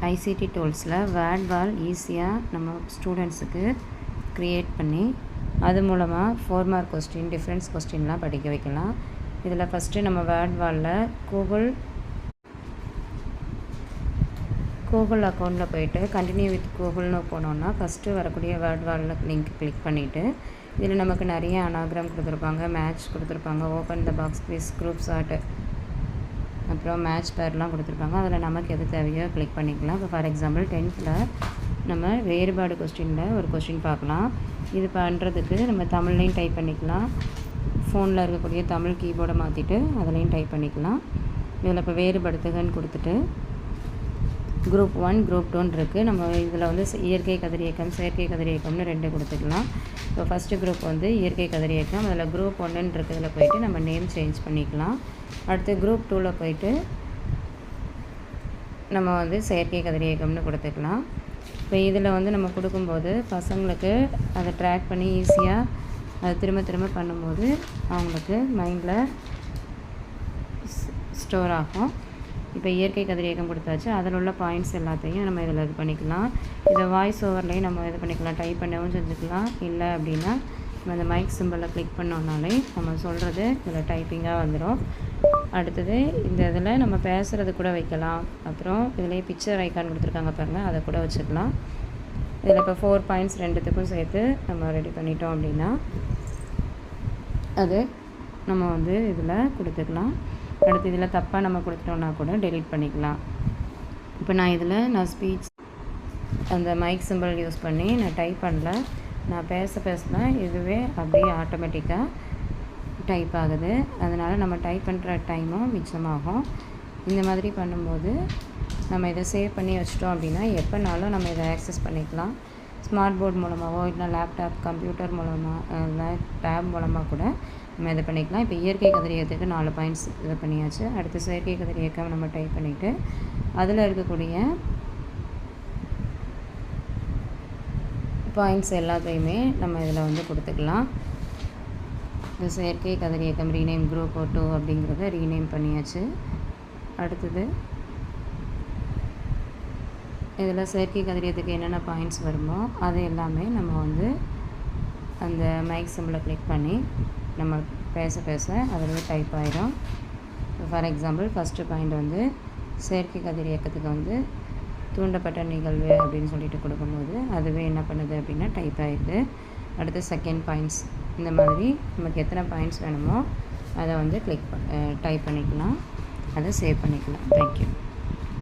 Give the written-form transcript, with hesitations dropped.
ICT டூல்ஸில் word வால் ஈஸியாக நம்ம ஸ்டூடெண்ட்ஸுக்கு க்ரியேட் பண்ணி அது மூலமாக 4 மார்க் கொஸ்டின் டிஃப்ரென்ஸ் கொஸ்டின்லாம் படிக்க வைக்கலாம். இதில் ஃபஸ்ட்டு நம்ம வேர்ட் வாலில் கூகுள் அக்கௌண்ட்டில் போய்ட்டு கண்டினியூ வித் கூகுள்னு போனோன்னா ஃபஸ்ட்டு வரக்கூடிய வேர்ட் வாலில் லிங்க் கிளிக் பண்ணிவிட்டு இதில் நமக்கு நிறைய அனாகிராம் கொடுத்துருப்பாங்க, மேட்ச் கொடுத்துருப்பாங்க, open the box quiz, group chart, அப்புறம் மேட்ச் பேர்லாம் கொடுத்துருப்பாங்க. அதில் நமக்கு எது தேவையோ கிளிக் பண்ணிக்கலாம். இப்போ ஃபார் எக்ஸாம்பிள் 10th நம்ம வேறுபாடு கொஸ்டினில் ஒரு கொஸ்டின் பார்க்கலாம். இது பண்ணுறதுக்கு நம்ம தமிழ்லையும் டைப் பண்ணிக்கலாம், ஃபோனில் இருக்கக்கூடிய தமிழ் கீபோர்டை மாற்றிட்டு அதுலேயும் டைப் பண்ணிக்கலாம். இதில் இப்போ வேறுபடுத்துகன்னு கொடுத்துட்டு குரூப் 1 குரூப் 2 இருக்குது. நம்ம இதில் வந்து இயற்கை கதிரியக்கம், செயற்கை கதிரியக்கம்னு 2 கொடுத்துக்கலாம். இப்போ ஃபஸ்ட்டு குரூப் வந்து இயற்கை கதிரியக்கம், அதில் குரூப் 1 இருக்கிறதுல போய்ட்டு நம்ம நேம் சேஞ்ச் பண்ணிக்கலாம். அடுத்து குரூப் 2ல் போய்ட்டு நம்ம வந்து செயற்கை கதிரியக்கம்னு கொடுத்துக்கலாம். இப்போ இதில் வந்து நம்ம கொடுக்கும்போது பசங்களுக்கு அதை ட்ராக் பண்ணி ஈஸியாக அதை திரும்ப திரும்ப பண்ணும்போது அவங்களுக்கு மைண்டில் ஸ்டோர் ஆகும். இப்போ இயற்கை கதிரியக்கம் கொடுத்தாச்சு, அதில் உள்ள பாயிண்ட்ஸ் எல்லாத்தையும் நம்ம இதில் இது பண்ணிக்கலாம். இதை வாய்ஸ் ஓவர்லேயும் நம்ம இது பண்ணிக்கலாம், டைப் பண்ணவும் செஞ்சுக்கலாம். இல்லை அப்படின்னா நம்ம இந்த மைக் சிம்பிளில் கிளிக் பண்ணோன்னாலே நம்ம சொல்கிறது இதில் டைப்பிங்காக வந்துடும். அடுத்தது இந்த இதில் நம்ம பேசுகிறது கூட வைக்கலாம். அப்புறம் இதிலே பிக்சர் ஐக்கான் கொடுத்துருக்காங்க பாருங்கள், அதை கூட வச்சுக்கலாம். இதில் இப்போ 4 பாயிண்ட்ஸ் 2த்துக்கும் சேர்த்து நம்ம ரெடி பண்ணிட்டோம் அப்படின்னா அது நம்ம வந்து இதில் கொடுத்துக்கலாம். அடுத்து இதில் தப்பாக நம்ம கொடுத்துட்டோம்னா கூட டெலீட் பண்ணிக்கலாம். இப்போ நான் ஸ்பீச் அந்த மைக் சிம்பிள் யூஸ் பண்ணி நான் டைப் பண்ணல, நான் பேச தான் இதுவே அப்படியே ஆட்டோமேட்டிக்காக டைப் ஆகுது. அதனால் நம்ம டைப் பண்ணுற டைமும் மிச்சமாகும். இந்த மாதிரி பண்ணும்போது நம்ம இதை சேவ் பண்ணி வச்சிட்டோம் அப்படின்னா எப்போனாலும் நம்ம இதை ஆக்சஸ் பண்ணிக்கலாம். ஸ்மார்ட் போர்ட் மூலமாகவோ இல்லை லேப்டாப், கம்ப்யூட்டர் மூலமாக இல்லை டேப் மூலமாக கூட நம்ம இதை பண்ணிக்கலாம். இப்போ இயற்கை கதிரியக்கத்துக்கு 4 பாயிண்ட்ஸ் இதை பண்ணியாச்சு. அடுத்து செயற்கை கதிரியக்கம் நம்ம டைப் பண்ணிவிட்டு அதில் இருக்கக்கூடிய பாயிண்ட்ஸ் எல்லாத்தையுமே நம்ம இதில் வந்து கொடுத்துக்கலாம். இந்த செயற்கை கதிரியக்கம் ரீநேம் குரூப் 2 அப்படிங்கிறத ரீநேம் பண்ணியாச்சு. அடுத்தது இதில் செயற்கை கதிரியத்துக்கு என்னென்ன பாயிண்ட்ஸ் வருமோ அது எல்லாமே நம்ம வந்து அந்த மைக் சிம்பிளை கிளிக் பண்ணி நம்ம பேச அதில் டைப் ஆகிடும். ஃபார் எக்ஸாம்பிள் ஃபஸ்ட்டு பாயிண்ட் வந்து செயற்கை கதிரியக்கத்துக்கு வந்து தூண்டப்பட்ட நிகழ்வு அப்படின்னு சொல்லிட்டு கொடுக்கும்போது அதுவே என்ன பண்ணுது அப்படின்னா டைப் ஆகிடுது. அடுத்து செகண்ட் பாயிண்ட்ஸ், இந்த மாதிரி நமக்கு எத்தனை பாயிண்ட்ஸ் வேணுமோ அதை வந்து டைப் பண்ணிக்கலாம், அதை சேவ் பண்ணிக்கலாம். தேங்க்யூ.